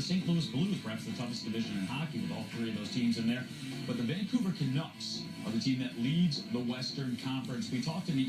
St. Louis Blues, perhaps the toughest division in hockey with all three of those teams in there. But the Vancouver Canucks are the team that leads the Western Conference. We talked in the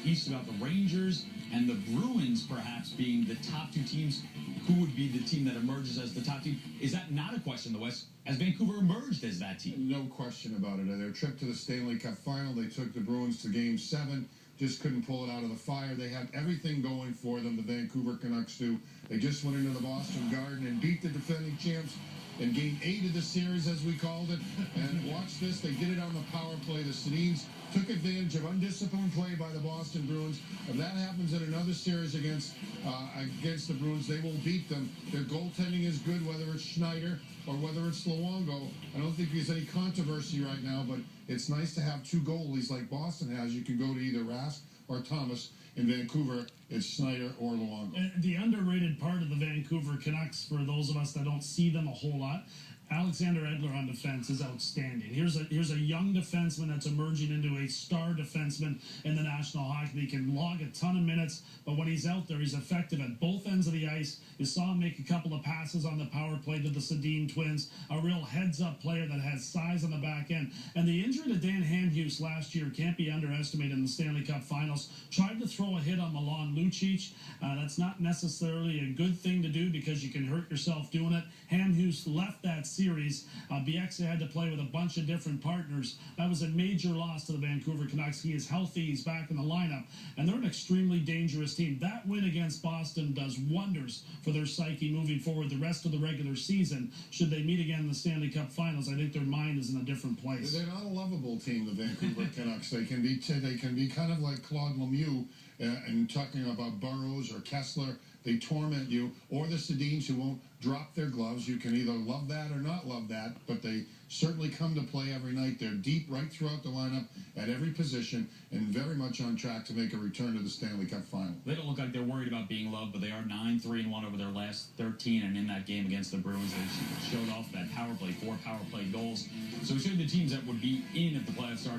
East about the Rangers and the Bruins perhaps being the top two teams. Who would be the team that emerges as the top team? Is that not a question in the West, as Vancouver emerged as that team? No question about it. Their trip to the Stanley Cup Final, they took the Bruins to Game 7. Just couldn't pull it out of the fire. They had everything going for them, the Vancouver Canucks do. They just went into the Boston Garden and beat the defending champs in Game 8 of the series, as we called it. And watch this, they did it on the power play. The Sedins took advantage of undisciplined play by the Boston Bruins. If that happens in another series against the Bruins, they will beat them. Their goaltending is good, whether it's Schneider or whether it's Luongo. I don't think there's any controversy right now, but it's nice to have two goalies like Boston has. You can go to either Rask or Thomas. In Vancouver, it's Schneider or Luongo. The underrated part of the Vancouver Canucks, for those of us that don't see them a whole lot, Alexander Edler on defense is outstanding. Here's a young defenseman that's emerging into a star defenseman in the National Hockey League. He can log a ton of minutes, but when he's out there, he's effective at both ends of the ice. You saw him make a couple of passes on the power play to the Sedin twins. A real heads-up player that has size on the back end. And the injury to Dan Handhuse last year can't be underestimated in the Stanley Cup Finals. Tried to throw a hit on Milan Lucic. That's not necessarily a good thing to do because you can hurt yourself doing it. Handhuse left that series. Bieksa had to play with a bunch of different partners. That was a major loss to the Vancouver Canucks. He is healthy. He's back in the lineup. And they're an extremely dangerous team. That win against Boston does wonders for their psyche moving forward the rest of the regular season. Should they meet again in the Stanley Cup Finals, I think their mind is in a different place. They're not a lovable team, the Vancouver Canucks. They can be kind of like Claude Lemieux and talking about Burroughs or Kessler. They torment you, or the Sedins who won't drop their gloves. You can either love that or not love that, but they certainly come to play every night. They're deep right throughout the lineup at every position and very much on track to make a return to the Stanley Cup Final. They don't look like they're worried about being loved, but they are 9-3-1 over their last 13, and in that game against the Bruins, they showed off that power play, 4 power play goals. So we showed the teams that would be in if the playoffs started.